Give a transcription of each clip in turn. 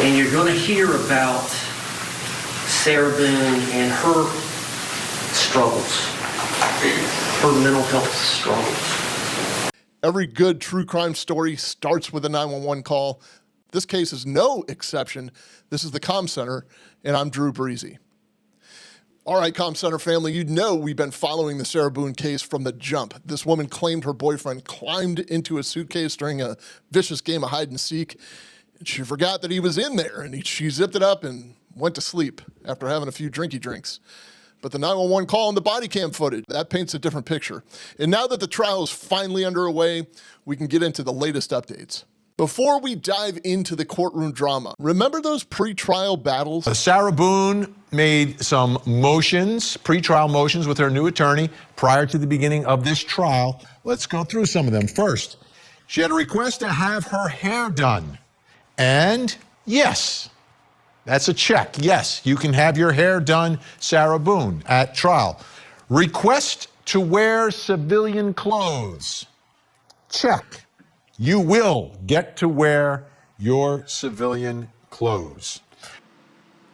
And you're going to hear about Sarah Boone and her struggles, her mental health struggles. Every good true crime story starts with a 911 call. This case is no exception. This is the Comm Center, and I'm Drew Breezy. All right, Comm Center family, you know we've been following the Sarah Boone case from the jump. This woman claimed her boyfriend climbed into a suitcase during a vicious game of hide and seek. And she forgot that he was in there, and she zipped it up and went to sleep after having a few drinky drinks. But the 911 call and the body cam footage, that paints a different picture. And now that the trial is finally underway, we can get into the latest updates. Before we dive into the courtroom drama, remember those pre-trial battles? Sarah Boone made some motions, pre-trial motions with her new attorney prior to the beginning of this trial. Let's go through some of them. First, she had a request to have her hair done. And yes, that's a check. Yes, you can have your hair done, Sarah Boone, at trial. Request to wear civilian clothes. Check. You will get to wear your civilian clothes.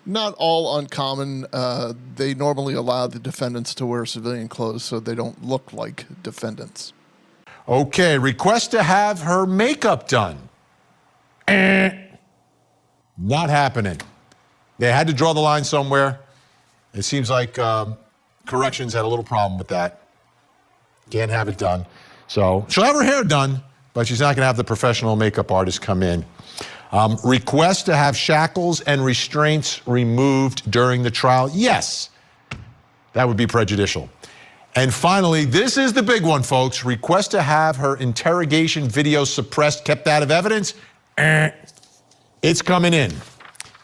Not all uncommon. They normally allow the defendants to wear civilian clothes so they don't look like defendants. Okay, request to have her makeup done. Not happening. They had to draw the line somewhere. It seems like corrections had a little problem with that. Can't have it done. So she'll have her hair done, but she's not going to have the professional makeup artist come in. Request to have shackles and restraints removed during the trial. Yes, that would be prejudicial. And finally, this is the big one, folks. Request to have her interrogation video suppressed, kept out of evidence. It's coming in.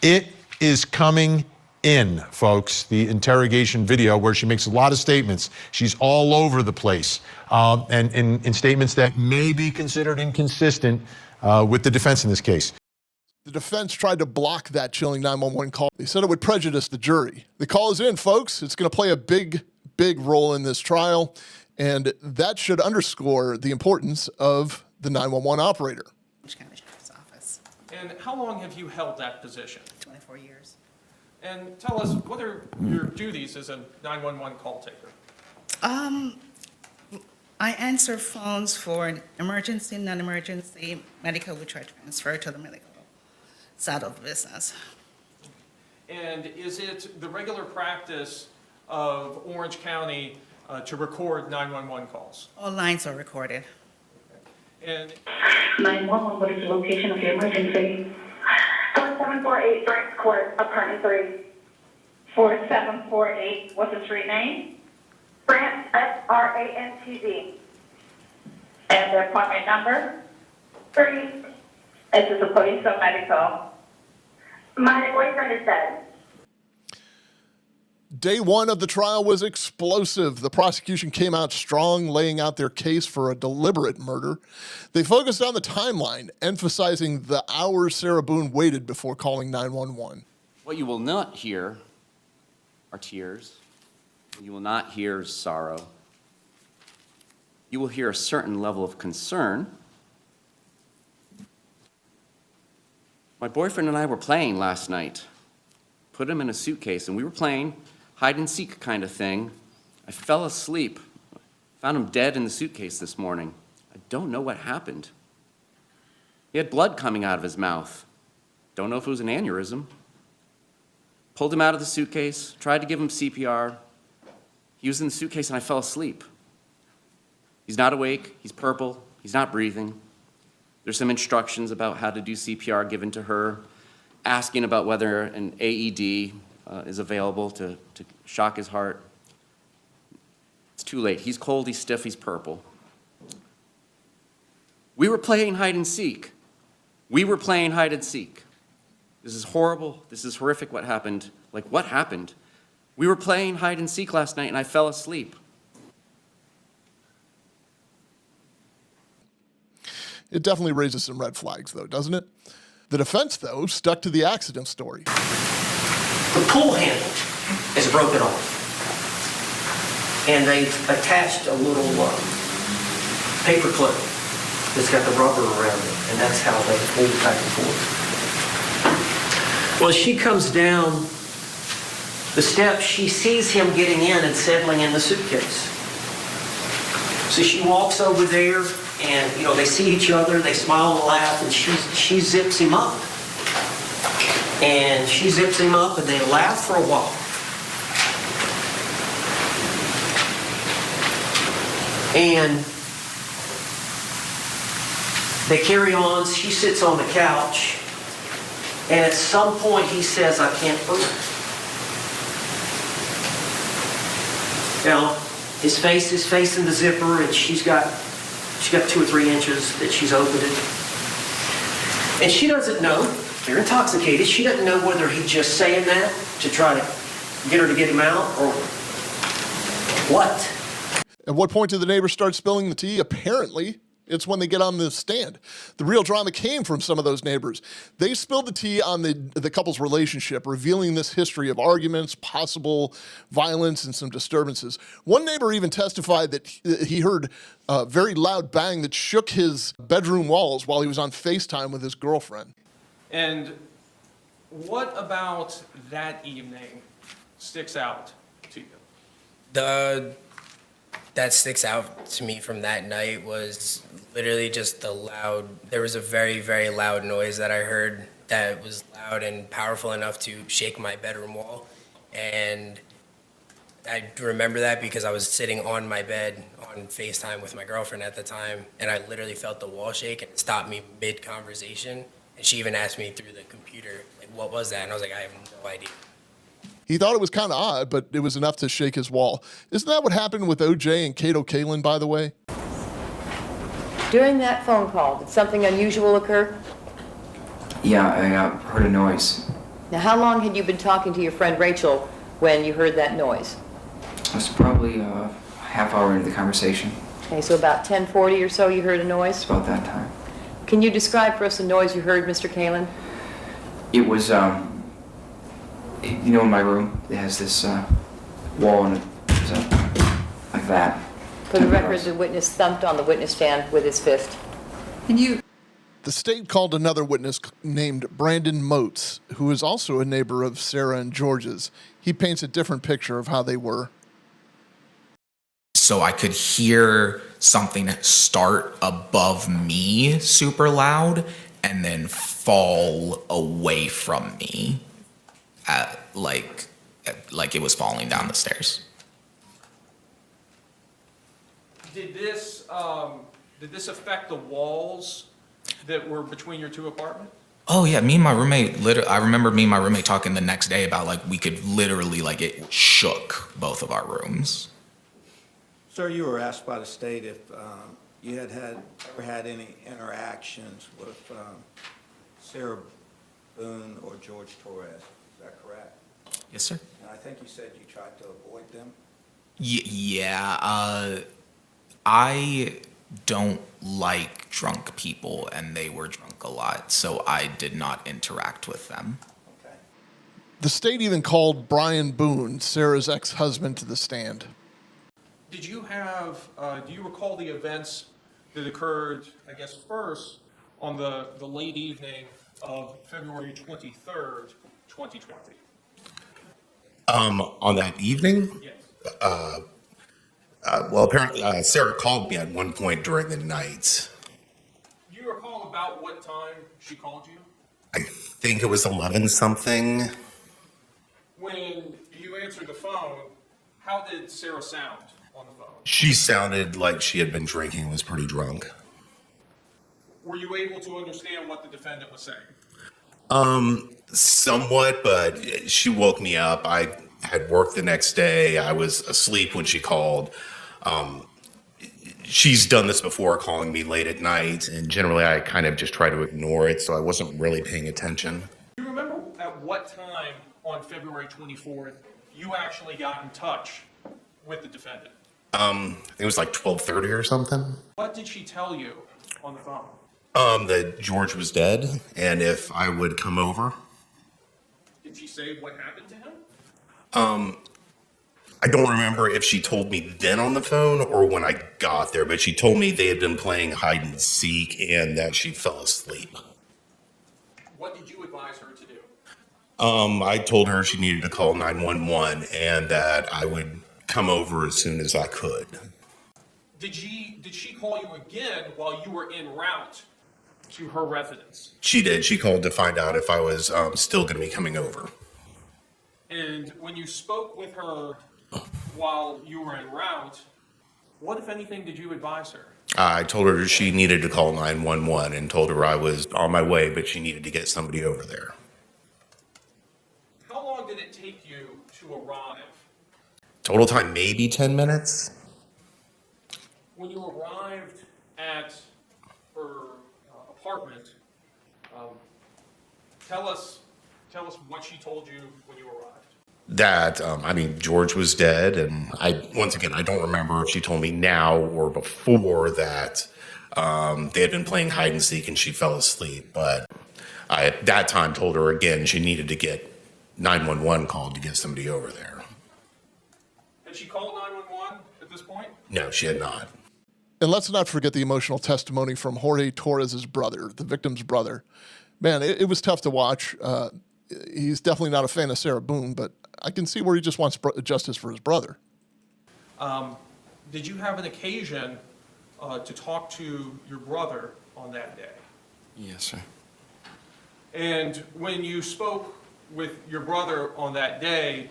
It is coming in, folks, the interrogation video where she makes a lot of statements. She's all over the place, and in statements that may be considered inconsistent with the defense in this case. The defense tried to block that chilling 911 call. They said it would prejudice the jury. The call is in, folks. It's going to play a big role in this trial, and that should underscore the importance of the 911 operator. Office. And how long have you held that position? 24 years. And tell us, what are your duties as a 911 call taker? I answer phones for an emergency, non-emergency, medical, which I transfer to the medical side of the business. And is it the regular practice of Orange County to record 911 calls? All lines are recorded. And 911, what is the location of your emergency? 4748 Branch Court, apartment 3. 4748, what's the street name? Branch, F-R-A-N-T-D. And the appointment number? 3. Is this a police or medical? My boyfriend is dead. Day one of the trial was explosive. The prosecution came out strong, laying out their case for a deliberate murder. They focused on the timeline, emphasizing the hours Sarah Boone waited before calling 911. What you will not hear are tears. You will not hear sorrow. You will hear a certain level of concern. My boyfriend and I were playing last night. Put him in a suitcase, and we were playing hide and seek kind of thing. I fell asleep. Found him dead in the suitcase this morning. I don't know what happened. He had blood coming out of his mouth. Don't know if it was an aneurysm. Pulled him out of the suitcase, tried to give him CPR. He was in the suitcase and I fell asleep. He's not awake, he's purple, he's not breathing. There's some instructions about how to do CPR given to her, asking about whether an AED is available to shock his heart. It's too late. He's cold, he's stiff, he's purple. We were playing hide and seek. We were playing hide and seek. This is horrible. This is horrific what happened. Like, what happened? We were playing hide and seek last night and I fell asleep. It definitely raises some red flags, though, doesn't it? The defense, though, stuck to the accident story. The pull handle is broken off. And they've attached a little paper clip that's got the rubber around it, and that's how they pull it back and forth. Well, she comes down the steps, she sees him getting in and settling in the suitcase. So she walks over there and, they see each other, they smile and laugh, and she zips him up. And she zips him up and they laugh for a while. And they carry on, she sits on the couch, and at some point he says, "I can't breathe." Now, his face is facing the zipper, and she's got 2 or 3 inches that she's opened it. And she doesn't know, they're intoxicated, she doesn't know whether he's just saying that to try to get her to get him out or what. At what point did the neighbors start spilling the tea? Apparently, it's when they get on the stand. The real drama came from some of those neighbors. They spilled the tea on the couple's relationship, revealing this history of arguments, possible violence, and some disturbances. One neighbor even testified that he heard a very loud bang that shook his bedroom walls while he was on FaceTime with his girlfriend. And what about that evening sticks out to you? That sticks out to me from that night was literally just there was a very, very loud noise that I heard that was loud and powerful enough to shake my bedroom wall. And I remember that because I was sitting on my bed on FaceTime with my girlfriend at the time, and I literally felt the wall shake, and it stopped me mid-conversation. And she even asked me through the computer, like, what was that? And I was like, I have no idea. He thought it was kind of odd, but it was enough to shake his wall. Isn't that what happened with OJ and Kato Kalin, by the way? During that phone call, did something unusual occur? Yeah, I heard a noise. Now, how long had you been talking to your friend Rachel when you heard that noise? It was probably a half hour into the conversation. Okay, so about 10:40 or so you heard a noise? It's about that time. Can you describe for us the noise you heard, Mr. Kalin? It was, in my room, it has this wall and it was like that. For the record, the witness thumped on the witness stand with his fist. The state called another witness named Brandon Motes, who is also a neighbor of Sarah and George's. He paints a different picture of how they were. So I could hear something start above me super loud and then fall away from me, like it was falling down the stairs. Did this affect the walls that were between your 2 apartments? Oh yeah, me and my roommate. I remember me and my roommate talking the next day about we could literally it shook both of our rooms. Sir, you were asked by the state if you ever had any interactions with Sarah Boone or George Torres. Is that correct? Yes, sir. And I think you said you tried to avoid them. Yeah. I don't like drunk people, and they were drunk a lot, so I did not interact with them. Okay. The state even called Brian Boone, Sarah's ex-husband, to the stand. Did you do you recall the events that occurred, I guess, first on the late evening of February 23rd, 2020? On that evening? Yes. Well, apparently Sarah called me at one point during the night. Do you recall about what time she called you? I think it was 11 something. When you answered the phone, how did Sarah sound on the phone? She sounded like she had been drinking and was pretty drunk. Were you able to understand what the defendant was saying? Somewhat, but she woke me up. I had work the next day. I was asleep when she called. She's done this before, calling me late at night, and generally I kind of just try to ignore it, so I wasn't really paying attention. Do you remember at what time on February 24th you actually got in touch with the defendant? It was like 12:30 or something. What did she tell you on the phone? That George was dead, and if I would come over. Did she say what happened to him? I don't remember if she told me then on the phone or when I got there, but she told me they had been playing hide and seek and that she fell asleep. What did you advise her to do? I told her she needed to call 911 and that I would come over as soon as I could. Did she call you again while you were en route to her residence? She did. She called to find out if I was still going to be coming over. And when you spoke with her while you were en route, what, if anything, did you advise her? I told her she needed to call 911 and told her I was on my way, but she needed to get somebody over there. How long did it take you to arrive? Total time, maybe 10 minutes. When you arrived at her apartment, tell us what she told you when you arrived. That, George was dead, and once again, I don't remember if she told me now or before that they had been playing hide and seek and she fell asleep, but I, at that time, told her again she needed to get 911 called to get somebody over there. Had she called 911 at this point? No, she had not. And let's not forget the emotional testimony from Jorge Torres' brother, the victim's brother. Man, it was tough to watch. He's definitely not a fan of Sarah Boone, but I can see where he just wants justice for his brother. Did you have an occasion to talk to your brother on that day? Yes, sir. And when you spoke with your brother on that day,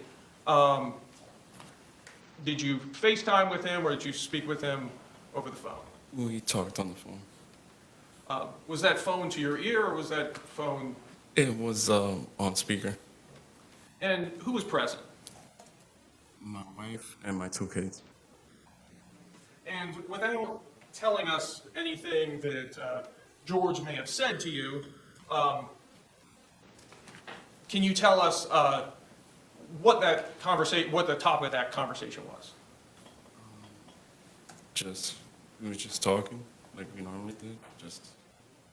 did you FaceTime with him or did you speak with him over the phone? We talked on the phone. Was that phone to your ear or was that phone? It was on speaker. And who was present? My wife and my 2 kids. And without telling us anything that George may have said to you, can you tell us what the topic of that conversation was? We were just talking like we normally did.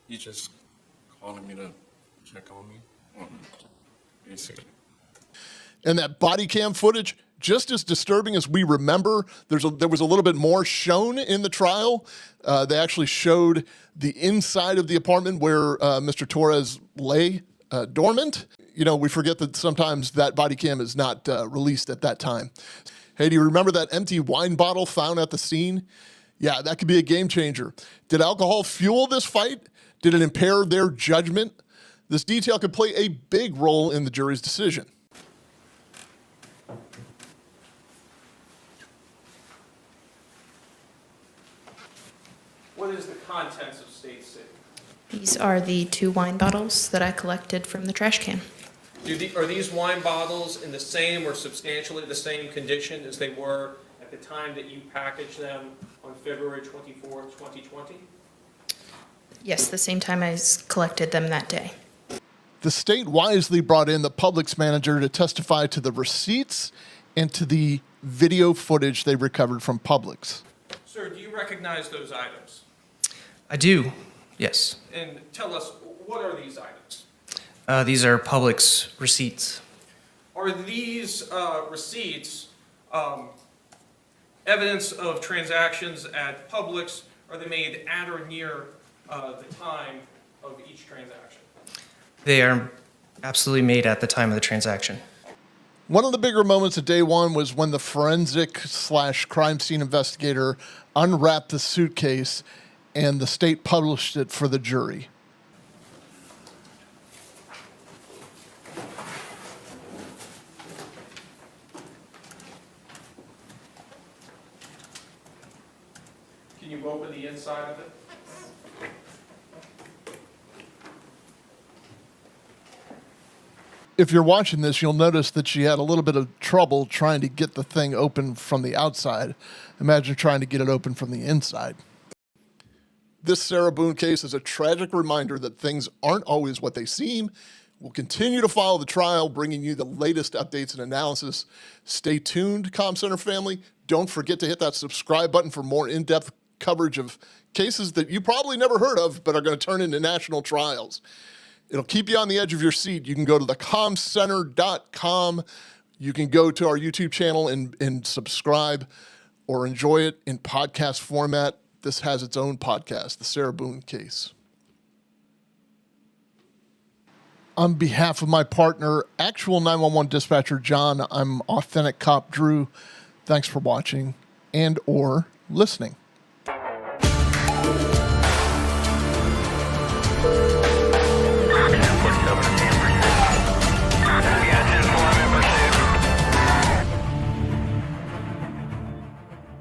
He just calling me to check on me, basically. And that body cam footage, just as disturbing as we remember, there was a little bit more shown in the trial. They actually showed the inside of the apartment where Mr. Torres lay dormant. You know, we forget that sometimes that body cam is not released at that time. Hey, do you remember that empty wine bottle found at the scene? Yeah, that could be a game changer. Did alcohol fuel this fight? Did it impair their judgment? This detail could play a big role in the jury's decision. What is the contents of State 6? These are the 2 wine bottles that I collected from the trash can. Are these wine bottles in the same or substantially the same condition as they were at the time that you packaged them on February 24th, 2020? Yes, the same time I collected them that day. The state wisely brought in the Publix manager to testify to the receipts and to the video footage they recovered from Publix. Sir, do you recognize those items? I do, yes. And tell us, what are these items? These are Publix receipts. Are these receipts evidence of transactions at Publix? Are they made at or near the time of each transaction? They are absolutely made at the time of the transaction. One of the bigger moments of day one was when the forensic/crime scene investigator unwrapped the suitcase and the state published it for the jury. Can you open the inside of it? If you're watching this, you'll notice that she had a little bit of trouble trying to get the thing open from the outside. Imagine trying to get it open from the inside. This Sarah Boone case is a tragic reminder that things aren't always what they seem. We'll continue to follow the trial, bringing you the latest updates and analysis. Stay tuned, CommCenter family. Don't forget to hit that subscribe button for more in-depth coverage of cases that you probably never heard of, but are going to turn into national trials. It'll keep you on the edge of your seat. You can go to thecommcenter.com. You can go to our YouTube channel and subscribe or enjoy it in podcast format. This has its own podcast, The Sarah Boone Case. On behalf of my partner, actual 911 dispatcher John, I'm authentic cop Drew. Thanks for watching and or listening.